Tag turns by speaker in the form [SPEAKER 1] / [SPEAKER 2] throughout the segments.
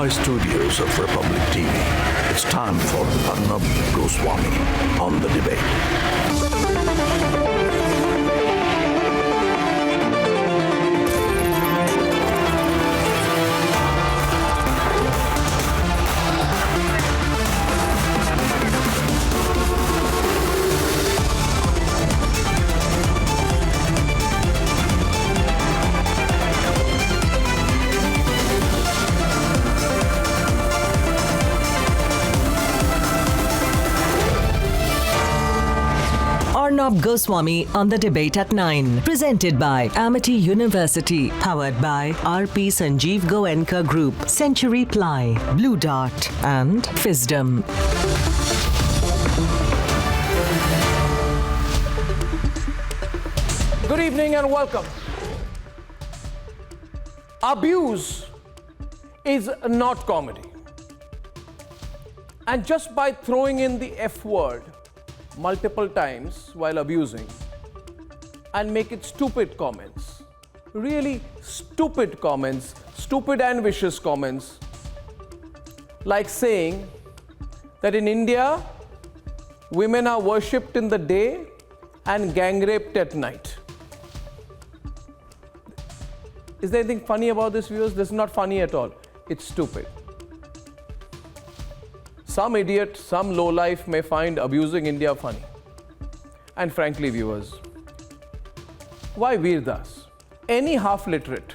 [SPEAKER 1] Mumbai studios of Republic TV, it's time for Arnab Goswami on the debate.
[SPEAKER 2] Arnab Goswami on the debate at 9. Presented by Amity University. Powered by RP Sanjeev Goenka Group, Century Ply, Blue Dart, and Fisdom.
[SPEAKER 3] Good evening and welcome. Abuse is not comedy. And just by throwing in the F word multiple times while abusing and make it stupid comments, really stupid comments, stupid and vicious comments, like saying that in India, women are worshipped in the day and gang raped at night. Is there anything funny about this, viewers? This is not funny at all. It's stupid. Some idiot, some lowlife may find abusing India funny. And frankly, viewers, why Veer Das? Any half-literate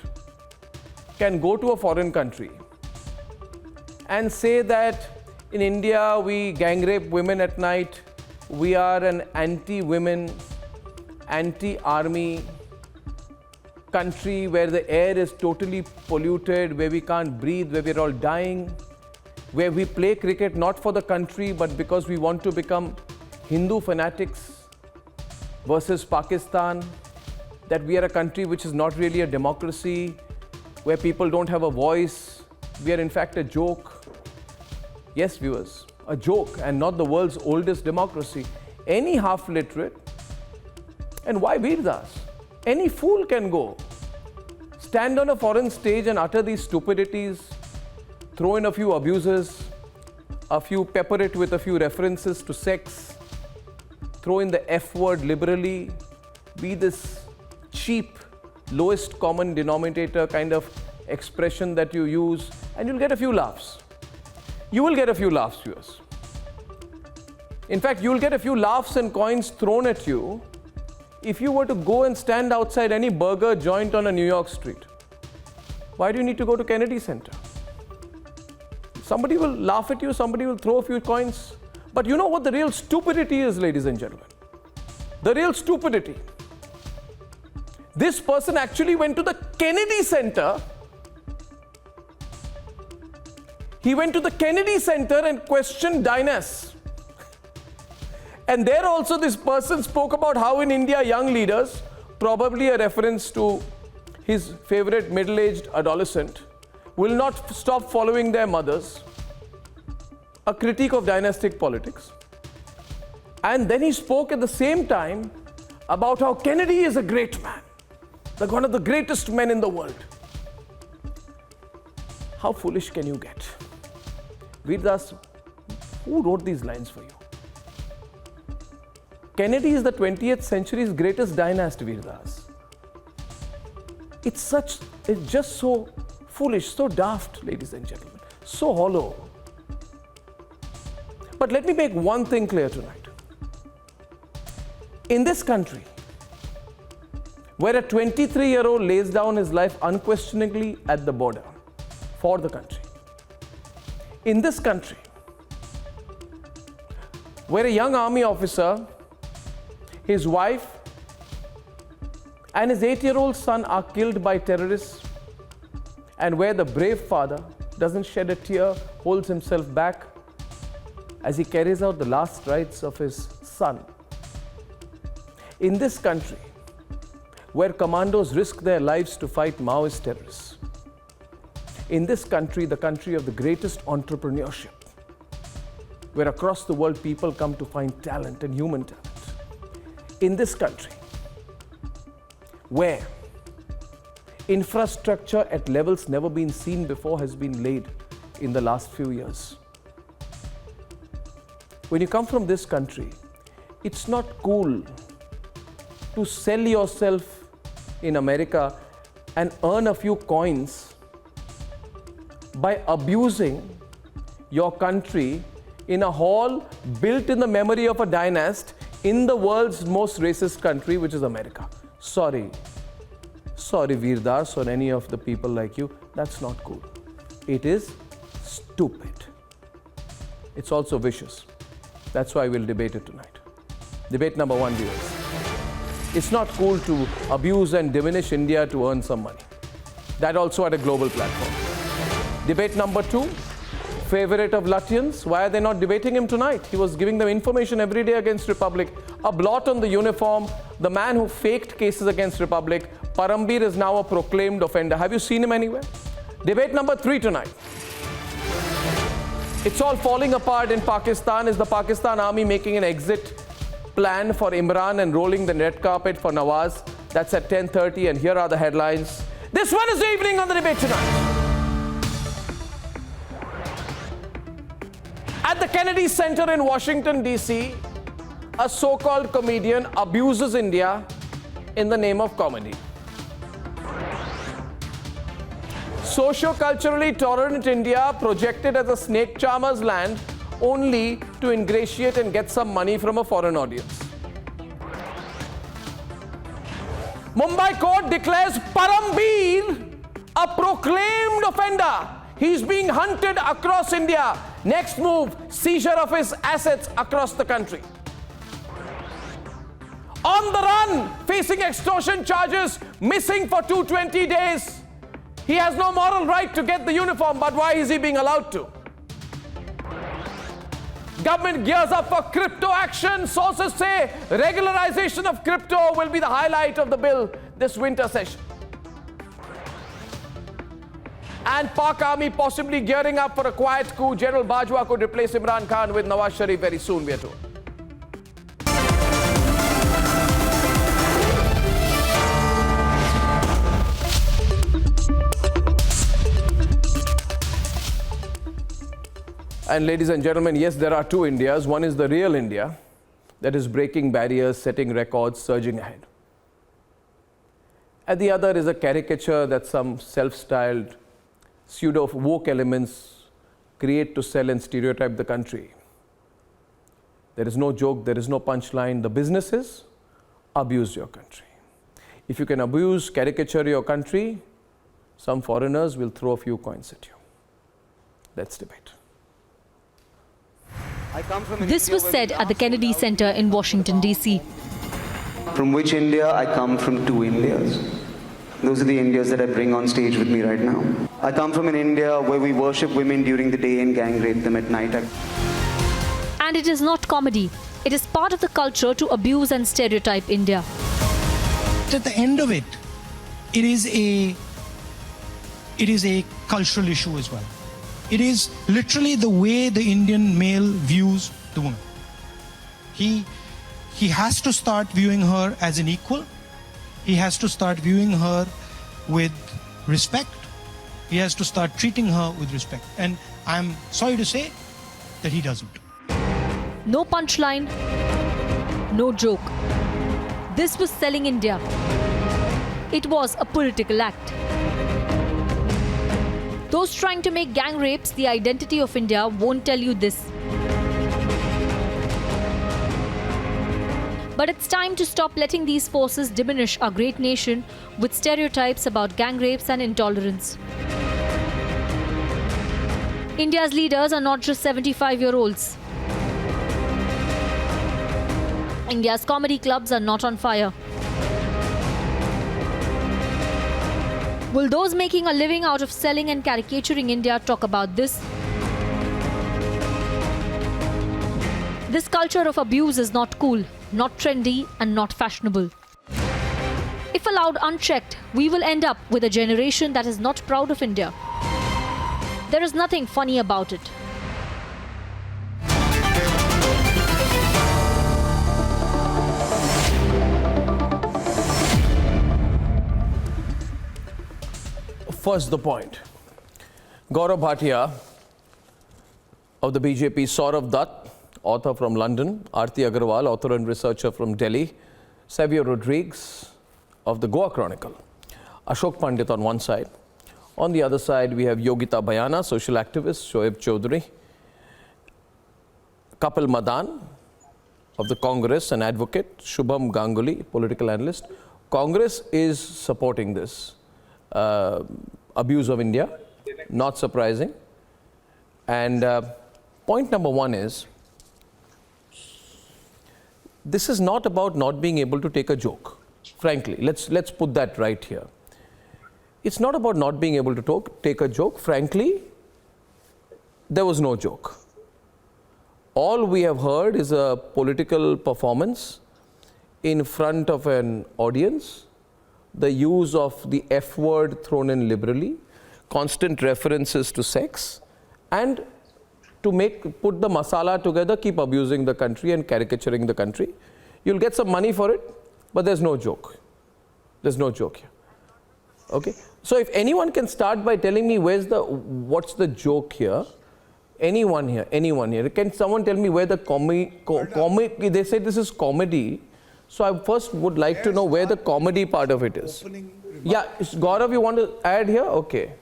[SPEAKER 3] can go to a foreign country and say that in India we gang rape women at night, we are an anti-women, anti-army country where the air is totally polluted, where we can't breathe, where we're all dying, where we play cricket not for the country but because we want to become Hindu fanatics versus Pakistan, that we are a country which is not really a democracy, where people don't have a voice, we are in fact a joke. Yes, viewers, a joke and not the world's oldest democracy. Any half-literate, and why Veer Das? Any fool can go, stand on a foreign stage and utter these stupidities, throw in a few abuses, pepper it with a few references to sex, throw in the F word liberally, be this cheap, lowest common denominator kind of expression that you use, and you'll get a few laughs. You will get a few laughs, viewers. In fact, you'll get a few laughs and coins thrown at you if you were to go and stand outside any burger joint on a New York street. Why do you need to go to Kennedy Center? Somebody will laugh at you, somebody will throw a few coins. But you know what the real stupidity is, ladies and gentlemen? The real stupidity. This person actually went to the Kennedy Center. He went to the Kennedy Center and questioned Diners. And there also this person spoke about how in India young leaders, probably a reference to his favorite middle-aged adolescent, will not stop following their mothers, a critique of dynastic politics. And then he spoke at the same time about how Kennedy is a great man, like one of the greatest men in the world. How foolish can you get? Veer Das, who wrote these lines for you? Kennedy is the 20th century's greatest dynast, Veer Das. It's just so foolish, so daft, ladies and gentlemen, so hollow. But let me make one thing clear tonight. In this country, where a 23-year-old lays down his life unquestioningly at the border for the country, in this country, where a young army officer, his wife, and his 8-year-old son are killed by terrorists, and where the brave father doesn't shed a tear, holds himself back as he carries out the last rites of his son. In this country, where commandos risk their lives to fight Maoist terrorists. In this country, the country of the greatest entrepreneurship, where across the world people come to find talent and human talent. In this country, where infrastructure at levels never been seen before has been laid, in the last few years. When you come from this country, it's not cool to sell yourself in America and earn a few coins by abusing your country in a hall built in the memory of a dynasty in the world's most racist country, which is America. Sorry, Veer Das or any of the people like you, that's not cool. It is stupid. It's also vicious. That's why we'll debate it tonight. Debate number one, viewers. It's not cool to abuse and diminish India to earn some money. That also at a global platform. Debate number two, favorite of Lutyens. Why are they not debating him tonight? He was giving them information every day against Republic. A blot on the uniform, the man who faked cases against Republic. Parambir is now a proclaimed offender. Have you seen him anywhere? Debate number three tonight. It's all falling apart in Pakistan. Is the Pakistan army making an exit plan for Imran and rolling the red carpet for Nawaz? That's at 10:30, and here are the headlines. This Wednesday evening on the debate tonight. At the Kennedy Center in Washington, D.C., a so-called comedian abuses India in the name of comedy. Socio-culturally tolerant India projected as a snake charmer's land only to ingratiate and get some money from a foreign audience. Mumbai court declares Parambir a proclaimed offender. He's being hunted across India. Next move, seizure of his assets across the country. On the run, facing extortion charges, missing for 220 days. He has no moral right to get the uniform, but why is he being allowed to? Government gears up for crypto action. Sources say regularization of crypto will be the highlight of the bill this winter session. And Pak army possibly gearing up for a quiet coup. General Bajwa could replace Imran Khan with Nawaz Sharif very soon, we are told. And ladies and gentlemen, yes, there are two Indias. One is the real India that is breaking barriers, setting records, surging ahead. And the other is a caricature that some self-styled pseudo-woke elements create to sell and stereotype the country. There is no joke, there is no punchline. The business is abuse your country. If you can abuse, caricature your country, some foreigners will throw a few coins at you. Let's debate.
[SPEAKER 4] This was said at the Kennedy Center in Washington, D.C.
[SPEAKER 5] From which India? I come from two Indias. Those are the Indias that I bring on stage with me right now. I come from an India where we worship women during the day and gang rape them at night.
[SPEAKER 4] And it is not comedy. It is part of the culture to abuse and stereotype India.
[SPEAKER 6] At the end of it, it is a cultural issue as well. It is literally the way the Indian male views the woman. He has to start viewing her as an equal. He has to start viewing her with respect. He has to start treating her with respect. And I'm sorry to say that he doesn't.
[SPEAKER 4] No punchline, no joke. This was selling India. It was a political act. Those trying to make gang rapes the identity of India won't tell you this. But it's time to stop letting these forces diminish our great nation with stereotypes about gang rapes and intolerance. India's leaders are not just 75-year-olds. India's comedy clubs are not on fire. Will those making a living out of selling and caricaturing India talk about this? This culture of abuse is not cool, not trendy, and not fashionable. If allowed unchecked, we will end up with a generation that is not proud of India. There is nothing funny about it.
[SPEAKER 3] First, the point. Gaurav Bhatia of the BJP, Saurav Dutt, author from London, Aarti Agarwal, author and researcher from Delhi, Xavier Rodrigues of the Goa Chronicle, Ashok Pandit on one side. On the other side, we have Yogita Bayana, social activist, Shoaib Chaudhary, Kapil Madan of the Congress, an advocate, Shubham Ganguly, political analyst. Congress is supporting this abuse of India, not surprising. And point number one is, this is not about not being able to take a joke. Frankly, let's put that right here. It's not about not being able to take a joke. Frankly, there was no joke. All we have heard is a political performance in front of an audience, the use of the F word thrown in liberally, constant references to sex, and to put the masala together, keep abusing the country and caricaturing the country. You'll get some money for it, but there's no joke. There's no joke here. Okay? So if anyone can start by telling me what's the joke here? Anyone here? Can someone tell me where the comedy, they say this is comedy. So I first would like to know where the comedy part of it is. Yeah, Gaurav, you want to add here? Okay.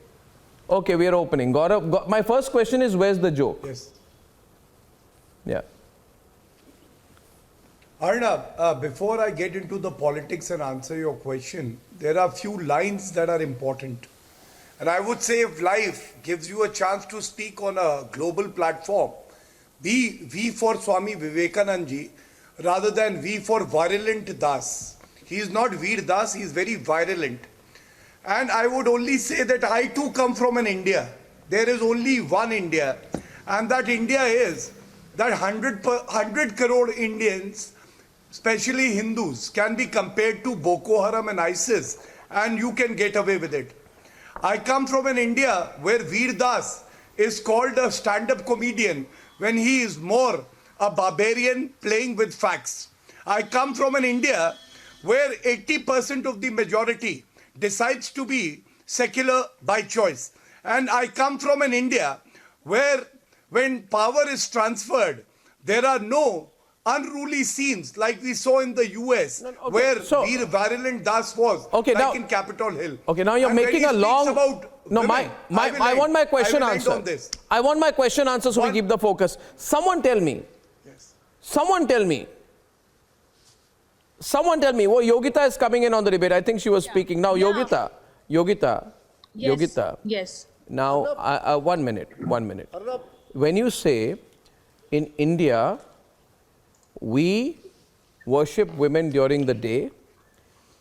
[SPEAKER 3] Okay, we are opening. Gaurav, my first question is, where's the joke?
[SPEAKER 7] Yes.
[SPEAKER 3] Yeah.
[SPEAKER 7] Arnab, before I get into the politics and answer your question, there are a few lines that are important. And I would say if life gives you a chance to speak on a global platform, be V for Swami Vivekanand ji rather than V for Virulent Das. He is not Veer Das, he is very virulent. And I would only say that I too come from an India. There is only one India. And that India is that 100 crore Indians, especially Hindus, can be compared to Boko Haram and ISIS, and you can get away with it. I come from an India where Veer Das is called a stand-up comedian when he is more a barbarian playing with facts. I come from an India where 80% of the majority decides to be secular by choice. And I come from an India where when power is transferred, there are no unruly scenes like we saw in the US, where Veer Virulent Das was, in Capitol Hill.
[SPEAKER 3] Okay, now you're making a long... I want my question answered. I want my question answered so we keep the focus. Someone tell me.
[SPEAKER 7] Yes.
[SPEAKER 3] Someone tell me. Oh, Yogita is coming in on the debate. I think she was speaking. Now, Yogita.
[SPEAKER 8] Yes.
[SPEAKER 3] Yogita.
[SPEAKER 8] Yes.
[SPEAKER 3] Now, 1 minute. When you say, in India, we worship women during the day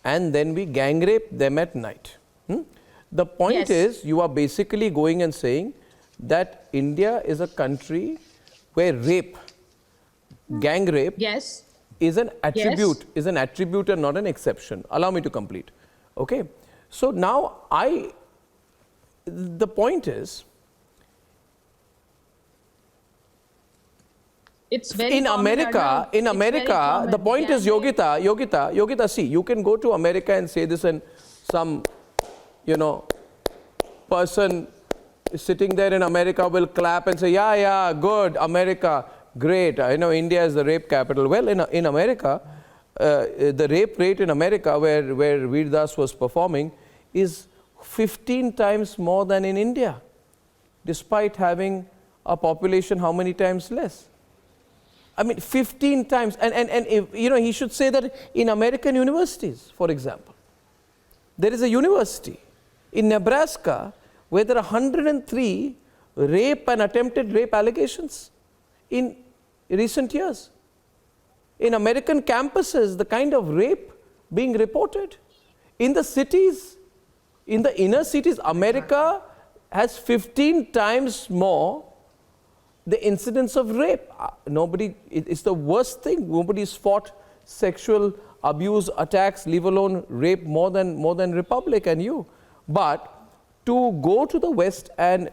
[SPEAKER 3] and then we gang rape them at night. The point is, you are basically going and saying that India is a country where rape, gang rape, is an attribute and not an exception. Allow me to complete. Okay. So now the point is,
[SPEAKER 8] it's very
[SPEAKER 3] in America, the point is, Yogita, see, you can go to America and say this and some, person sitting there in America will clap and say, yeah, good, America, great, I know India is the rape capital. Well, in America, the rape rate in America where Veer Das was performing is 15 times more than in India, despite having a population how many times less? I mean, 15 times. And if, he should say that in American universities, for example, there is a university in Nebraska where there are 103 rape and attempted rape allegations in recent years. In American campuses, the kind of rape being reported. In the cities, in the inner cities, America has 15 times more the incidence of rape. It's the worst thing. Nobody's fought sexual abuse attacks, leave alone rape more than Republic and you. But to go to the West and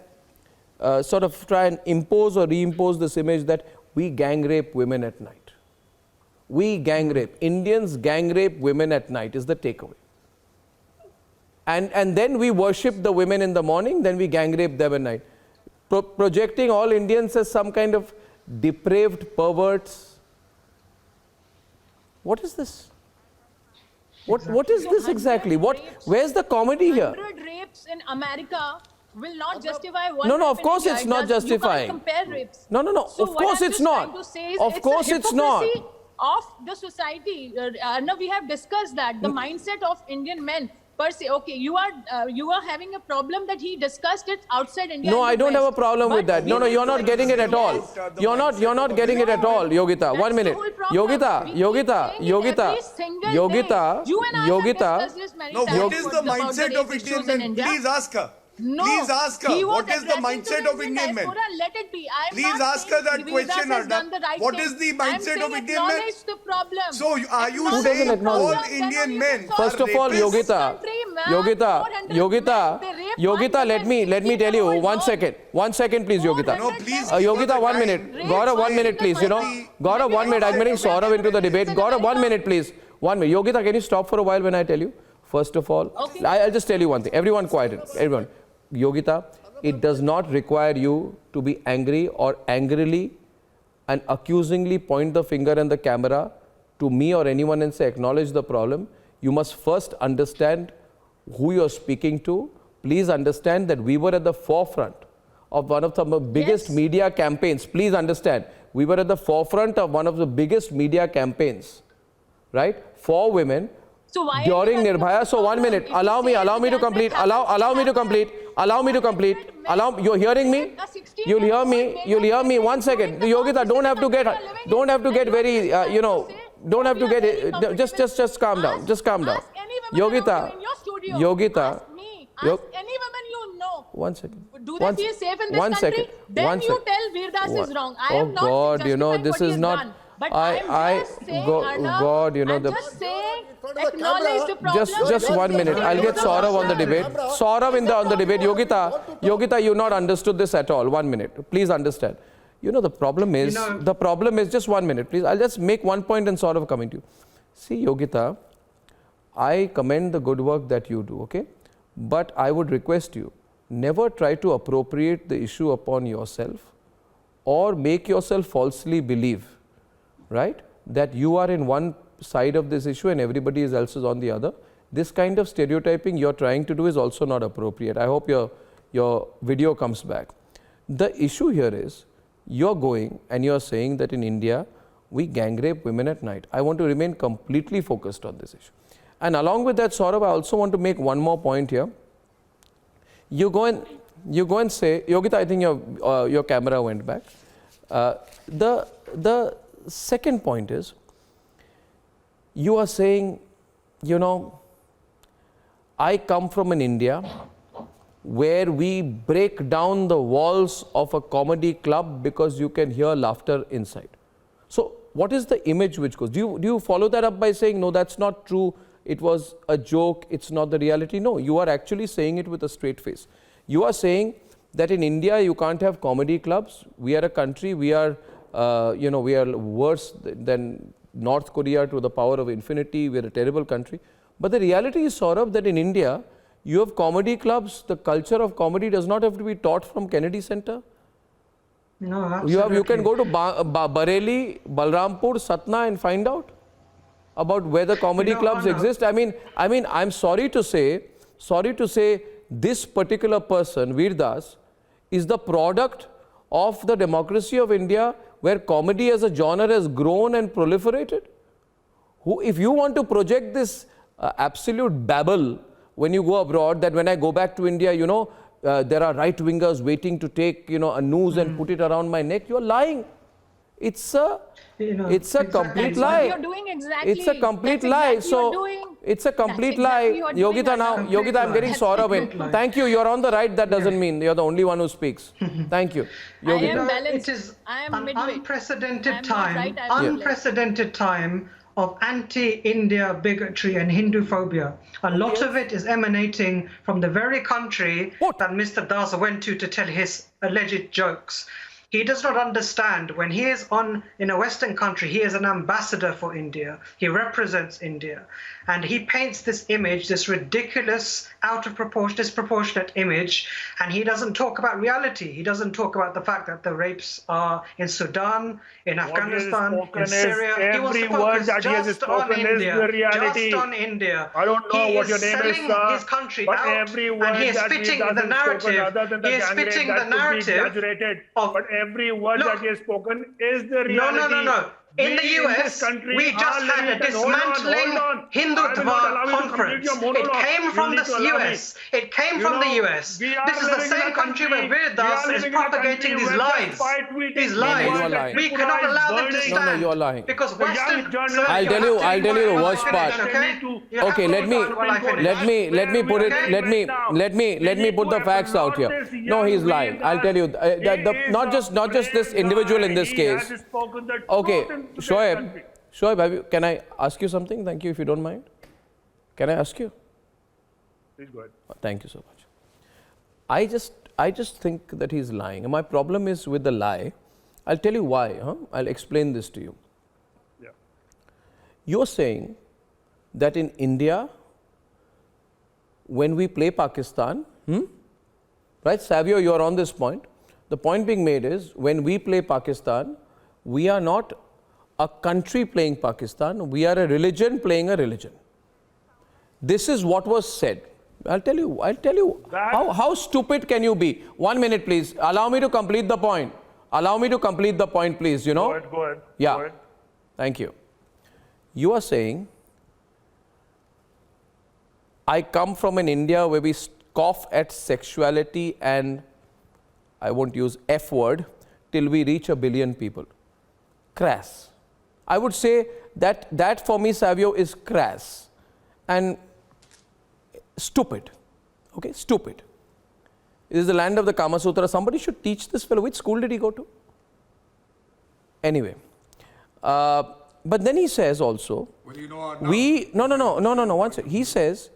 [SPEAKER 3] sort of try and impose or reimpose this image that we gang rape women at night. We gang rape. Indians gang rape women at night is the takeaway. And then we worship the women in the morning, then we gang rape them at night. projecting all Indians as some kind of depraved perverts. What is this? What is this exactly? Where's the comedy here?
[SPEAKER 9] 100 rapes in America will not justify one.
[SPEAKER 3] No, of
[SPEAKER 9] rape in
[SPEAKER 3] course
[SPEAKER 9] India.
[SPEAKER 3] it's not justifying.
[SPEAKER 9] You can't compare rapes.
[SPEAKER 3] No.
[SPEAKER 9] So
[SPEAKER 3] Of
[SPEAKER 9] what
[SPEAKER 3] course
[SPEAKER 9] I'm
[SPEAKER 3] it's
[SPEAKER 9] just
[SPEAKER 3] not.
[SPEAKER 9] trying to say is
[SPEAKER 3] Of course it's not.
[SPEAKER 9] hypocrisy of the society. No, we have discussed that the mindset of Indian men per se. Okay, you are having a problem that he discussed it outside India.
[SPEAKER 3] No,
[SPEAKER 9] in
[SPEAKER 3] I
[SPEAKER 9] the
[SPEAKER 3] don't have a
[SPEAKER 9] West.
[SPEAKER 3] problem with
[SPEAKER 9] But
[SPEAKER 3] that. No, you're not getting it at all. You're not getting it at all, Yogita.
[SPEAKER 9] That's
[SPEAKER 3] 1 minute.
[SPEAKER 9] the whole problem.
[SPEAKER 3] Yogita,
[SPEAKER 9] We keep saying it every single day. You and I have discussed this many
[SPEAKER 7] No,
[SPEAKER 9] times
[SPEAKER 7] what is the
[SPEAKER 9] about
[SPEAKER 7] mindset of
[SPEAKER 9] rape
[SPEAKER 7] Indian
[SPEAKER 9] issues in
[SPEAKER 7] men?
[SPEAKER 9] India.
[SPEAKER 7] Please ask her.
[SPEAKER 9] No,
[SPEAKER 7] Please ask her.
[SPEAKER 9] he was
[SPEAKER 7] What is the
[SPEAKER 9] addressing
[SPEAKER 7] mindset
[SPEAKER 9] to
[SPEAKER 7] of
[SPEAKER 9] the
[SPEAKER 7] Indian men?
[SPEAKER 9] diaspora. Let it be. I am
[SPEAKER 7] Please
[SPEAKER 9] not
[SPEAKER 7] ask her
[SPEAKER 9] saying
[SPEAKER 7] that question,
[SPEAKER 9] Giriraj has
[SPEAKER 7] Arnab.
[SPEAKER 9] done the right
[SPEAKER 7] What
[SPEAKER 9] thing.
[SPEAKER 7] is the
[SPEAKER 9] I am
[SPEAKER 7] mindset
[SPEAKER 9] saying
[SPEAKER 7] of Indian men?
[SPEAKER 9] acknowledge the problem.
[SPEAKER 7] So are you
[SPEAKER 9] Acknowledge
[SPEAKER 7] saying
[SPEAKER 9] the problem.
[SPEAKER 7] all
[SPEAKER 9] Then
[SPEAKER 7] Indian
[SPEAKER 9] only
[SPEAKER 7] men
[SPEAKER 9] we
[SPEAKER 3] First
[SPEAKER 9] solve
[SPEAKER 3] of all,
[SPEAKER 9] it.
[SPEAKER 3] Yogita,
[SPEAKER 9] Country, man, 400 men, they rape
[SPEAKER 3] Yogita,
[SPEAKER 9] one
[SPEAKER 3] let
[SPEAKER 9] woman,
[SPEAKER 3] me tell you
[SPEAKER 9] 16-year-old
[SPEAKER 3] one
[SPEAKER 9] girl.
[SPEAKER 3] second. 1 second, please, Yogita.
[SPEAKER 7] No, please.
[SPEAKER 3] Yogita, 1 minute.
[SPEAKER 9] Rape
[SPEAKER 3] Gaurav, 1 minute, please. You know, Gaurav, 1 minute. I'm getting Saurav into the debate. Gaurav, 1 minute, please. 1 minute. Yogita, can you stop for a while when I tell you? First of all,
[SPEAKER 9] Okay.
[SPEAKER 3] I'll just tell you one thing. Everyone quiet. Everyone. Yogita, it does not require you to be angry or angrily and accusingly point the finger and the camera to me or anyone and say acknowledge the problem. You must first understand who you're speaking to. Please understand that we were at the forefront of one of the biggest
[SPEAKER 9] Yes.
[SPEAKER 3] media campaigns. Please understand, we were at the forefront of one of the biggest media campaigns, right, for women.
[SPEAKER 9] So why are
[SPEAKER 3] During
[SPEAKER 9] you
[SPEAKER 3] Nirbhaya, so 1 minute,
[SPEAKER 9] If you
[SPEAKER 3] allow me
[SPEAKER 9] say
[SPEAKER 3] to
[SPEAKER 9] that
[SPEAKER 3] complete,
[SPEAKER 9] happens,
[SPEAKER 3] allow me to complete, you're hearing me? You'll hear me, 1 second. Yogita, don't have to get very, don't have to get, just calm down,
[SPEAKER 9] Ask any woman
[SPEAKER 3] Yogita,
[SPEAKER 9] in your studio.
[SPEAKER 3] Yogita,
[SPEAKER 9] Ask me.
[SPEAKER 3] Yo-
[SPEAKER 9] Ask any woman you know.
[SPEAKER 3] 1 second.
[SPEAKER 9] Do they feel safe in this
[SPEAKER 3] One
[SPEAKER 9] country?
[SPEAKER 3] second.
[SPEAKER 9] Then
[SPEAKER 3] One
[SPEAKER 9] you
[SPEAKER 3] second.
[SPEAKER 9] tell Veerdas is wrong. I
[SPEAKER 3] Oh
[SPEAKER 9] am not
[SPEAKER 3] God,
[SPEAKER 9] justifying
[SPEAKER 3] this
[SPEAKER 9] what he
[SPEAKER 3] is
[SPEAKER 9] has
[SPEAKER 3] not.
[SPEAKER 9] done. But I'm just saying, Arnab,
[SPEAKER 3] God,
[SPEAKER 9] I'm just saying, acknowledge the problem.
[SPEAKER 3] Just 1 minute. I'll get Saurav on the debate. Saurav on the debate. Yogita, you not understood this at all. 1 minute. Please understand. You know, the problem is just 1 minute, please. I'll just make one point and Saurav coming to you. See, Yogita, I commend the good work that you do, okay? But I would request you, never try to appropriate the issue upon yourself or make yourself falsely believe, right, that you are in one side of this issue and everybody else is on the other. This kind of stereotyping you're trying to do is also not appropriate. I hope your video comes back. The issue here is, you're going and you're saying that in India, we gang rape women at night. I want to remain completely focused on this issue. And along with that, Saurav, I also want to make one more point here. You go and say, Yogita, I think your camera went back. The second point is, you are saying, you know, I come from an India where we break down the walls of a comedy club because you can hear laughter inside. So what is the image which goes? Do you follow that up by saying, no, that's not true, it was a joke, it's not the reality? No, you are actually saying it with a straight face. You are saying that in India you can't have comedy clubs. We are a country, we are worse than North Korea to the power of infinity. We are a terrible country. But the reality is, Saurav, that in India you have comedy clubs. The culture of comedy does not have to be taught from Kennedy Center.
[SPEAKER 10] No, absolutely.
[SPEAKER 3] You can go to Bareilly, Balrampur, Satna and find out about where the comedy clubs exist. I mean, I'm sorry to say, this particular person, Veerdas, is the product of the democracy of India, where comedy as a genre has grown and proliferated. If you want to project this absolute babble when you go abroad, that when I go back to India, you know, there are right-wingers waiting to take, you know, a noose and put it around my neck, you're lying. It's a complete lie.
[SPEAKER 9] You're doing exactly.
[SPEAKER 3] It's a complete lie. So it's a complete lie. Yogita, I'm getting Saurav in. Thank you. You're on the right. That doesn't mean you're the only one who speaks. Thank you. Yogita.
[SPEAKER 10] It is an unprecedented time,
[SPEAKER 9] unprecedented
[SPEAKER 10] time of anti-India bigotry and Hindu phobia. A lot of it is emanating from the very country that Mr. Das went to tell his alleged jokes. He does not understand when he is in a Western country, he is an ambassador for India. He represents India. And he paints this image, this ridiculous, out of proportion, disproportionate image, and he doesn't talk about reality. He doesn't talk about the fact that the rapes are in Sudan, in Afghanistan, in Syria. He wants to focus just on India. Just on India.
[SPEAKER 11] I don't know
[SPEAKER 10] he
[SPEAKER 11] what your
[SPEAKER 10] is
[SPEAKER 11] name is,
[SPEAKER 10] selling
[SPEAKER 11] sir,
[SPEAKER 10] his country
[SPEAKER 11] but
[SPEAKER 10] out,
[SPEAKER 11] every word
[SPEAKER 10] and he is
[SPEAKER 11] that he
[SPEAKER 10] fitting the
[SPEAKER 11] doesn't
[SPEAKER 10] narrative.
[SPEAKER 11] spoken other than the
[SPEAKER 10] He is
[SPEAKER 11] gang rape,
[SPEAKER 10] fitting
[SPEAKER 11] that
[SPEAKER 10] the
[SPEAKER 11] could be
[SPEAKER 10] narrative.
[SPEAKER 11] exaggerated.
[SPEAKER 10] Of,
[SPEAKER 11] but every word
[SPEAKER 10] look,
[SPEAKER 11] that he has spoken is the reality.
[SPEAKER 10] No. In the US, we just had a dismantling Hindutva conference. It came from the US. It came from the US. This is the same country where Veerdas is propagating these lies. These lies. We cannot allow them to stand.
[SPEAKER 3] No, you're lying.
[SPEAKER 10] Because Western.
[SPEAKER 3] I'll tell you the worst part. Okay, let me put the facts out here. No, he's lying. I'll tell you. Not just this individual in this case. Okay. Shoaib, can I ask you something? Thank you, if you don't mind. Can I ask you?
[SPEAKER 11] Please go ahead.
[SPEAKER 3] Thank you so much. I just think that he's lying. And my problem is with the lie. I'll tell you why. I'll explain this to you.
[SPEAKER 11] Yeah.
[SPEAKER 3] You're saying that in India, when we play Pakistan, right, Savio, you're on this point. The point being made is, when we play Pakistan, we are not a country playing Pakistan, we are a religion playing a religion. This is what was said. I'll tell you how stupid can you be? 1 minute, please. Allow me to complete the point. Allow me to complete the point, please, you know.
[SPEAKER 11] Go ahead.
[SPEAKER 3] Yeah.
[SPEAKER 11] Go ahead.
[SPEAKER 3] Thank you. You are saying, I come from an India where we scoff at sexuality and, I won't use F word, till we reach 1 billion people. Crass. I would say that for me, Savio, is crass and stupid. Okay, stupid. It is the land of the Kama Sutra. Somebody should teach this fellow. Which school did he go to? Anyway. But then he says also,
[SPEAKER 7] well, you know,
[SPEAKER 3] no. One second. He says,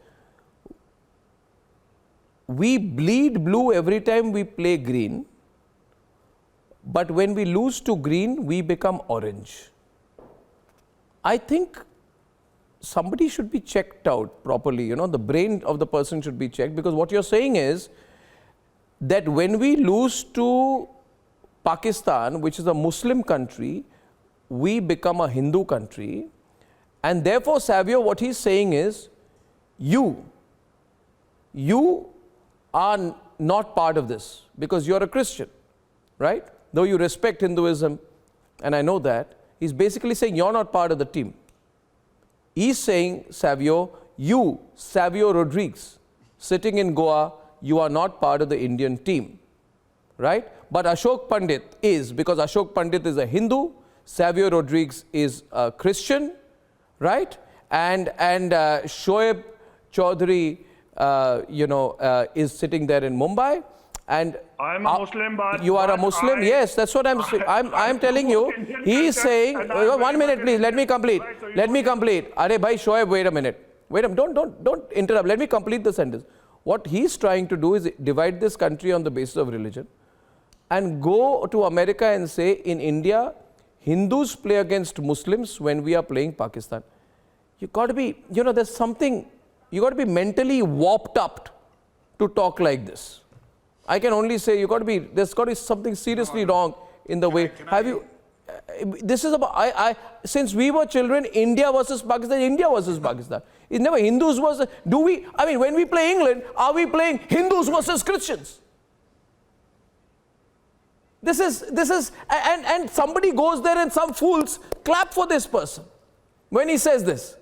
[SPEAKER 3] we bleed blue every time we play green. But when we lose to green, we become orange. I think somebody should be checked out properly. You know, the brain of the person should be checked, because what you're saying is that when we lose to Pakistan, which is a Muslim country, we become a Hindu country. And therefore, Savio, what he's saying is, you are not part of this because you're a Christian, right? Though you respect Hinduism, and I know that, he's basically saying you're not part of the team. He's saying, Savio, you, Savio Rodriguez, sitting in Goa, you are not part of the Indian team, right? But Ashok Pandit is, because Ashok Pandit is a Hindu, Savio Rodriguez is a Christian, right? And Shoaib Chaudhary, is sitting there in Mumbai. And
[SPEAKER 11] I'm a Muslim, but
[SPEAKER 3] you are a Muslim? Yes, that's what I'm saying. I'm telling you. He's saying, 1 minute, please. Let me complete. Let me complete. Are bhai, Shoaib, wait a minute. Don't interrupt. Let me complete the sentence. What he's trying to do is divide this country on the basis of religion and go to America and say, in India, Hindus play against Muslims when we are playing Pakistan. You got to be, there's something, you got to be mentally warped up to talk like this. I can only say there's got to be something seriously wrong in the way. This is about, since we were children, India versus Pakistan. It's never Hindus versus, when we play England, are we playing Hindus versus Christians? This is, and somebody goes there and some fools clap for this person when he says this.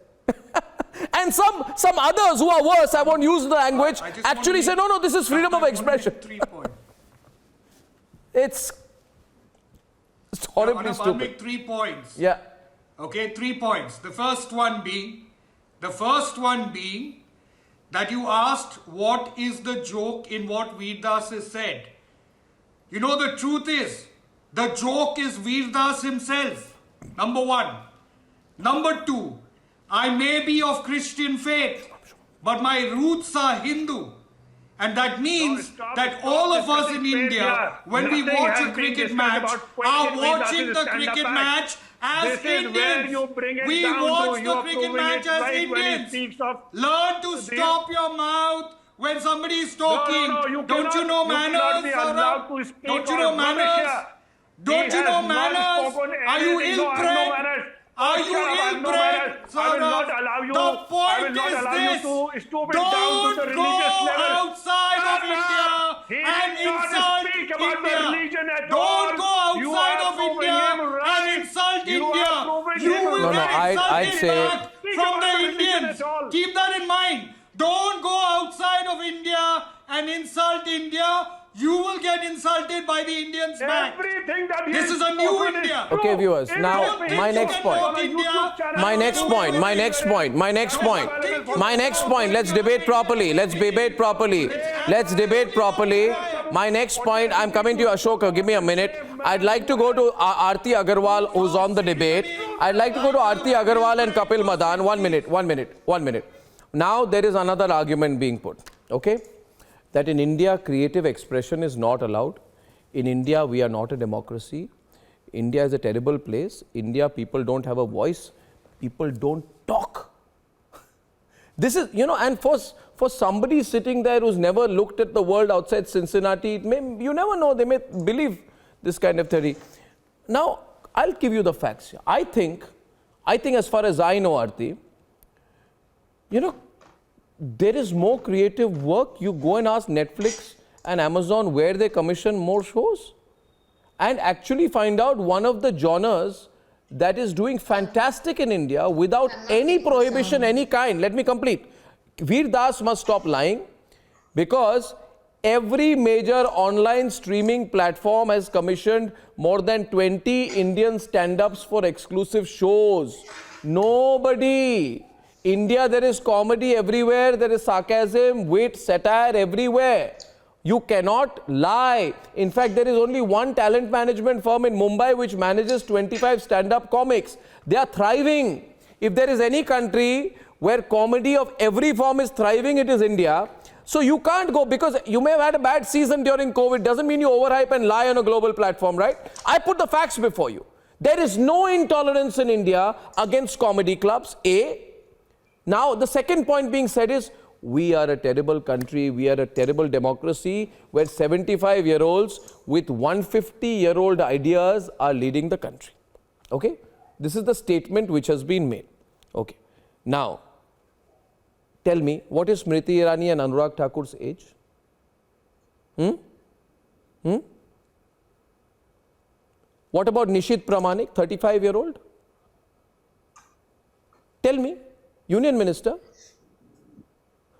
[SPEAKER 3] And some others who are worse, I won't use the language, actually say, no, this is freedom of expression. It's horribly stupid.
[SPEAKER 12] I'll make 3 points.
[SPEAKER 3] Yeah.
[SPEAKER 12] Okay, 3 points. The first one being that you asked what is the joke in what Veerdas has said. You know, the truth is, the joke is Veerdas himself. Number 1. Number 2, I may be of Christian faith, but my roots are Hindu. And that means that all of us in India, when we watch a cricket match, are watching the cricket match as Indians. We watch the cricket match as Indians. Learn to stop your mouth when somebody is talking. Don't you know manners, Saurabh? Don't you know manners? Don't you know manners? Are you ill-bred? Are you ill-bred, Saurabh? The point is this. Don't go outside of India and insult India. Don't go outside of India and insult India. You will get insulted back from the Indians. Keep that in mind. Don't go outside of India and insult India. You will get insulted by the Indians back. This is a new India.
[SPEAKER 3] Okay, viewers. Now, my next point. Let's debate properly. My next point. I'm coming to you, Ashoka. Give me a minute. I'd like to go to Aarti Agarwal, who's on the debate. I'd like to go to Aarti Agarwal and Kapil Madan. 1 minute. Now, there is another argument being put. Okay? That in India, creative expression is not allowed. In India, we are not a democracy. India is a terrible place. India, people don't have a voice. People don't talk. This is, and for somebody sitting there who's never looked at the world outside Cincinnati, you never know, they may believe this kind of theory. Now, I'll give you the facts here. I think as far as I know, Aarti, there is more creative work. You go and ask Netflix and Amazon where they commission more shows and actually find out one of the genres that is doing fantastic in India without any prohibition, any kind. Let me complete. Veer Das must stop lying because every major online streaming platform has commissioned more than 20 Indian stand-ups for exclusive shows. Nobody. India, there is comedy everywhere, there is sarcasm, wit, satire everywhere. You cannot lie. In fact, there is only one talent management firm in Mumbai which manages 25 stand-up comics. They are thriving. If there is any country where comedy of every form is thriving, it is India. So you can't go, because you may have had a bad season during COVID, doesn't mean you overhype and lie on a global platform, right? I put the facts before you. There is no intolerance in India against comedy clubs, A. Now, the second point being said is, we are a terrible country, we are a terrible democracy where 75-year-olds with 150-year-old ideas are leading the country. Okay? This is the statement which has been made. Okay. Now, tell me, what is Smriti Irani and Anurag Thakur's age? What about Nishit Pramanik, 35-year-old? Tell me. Union Minister.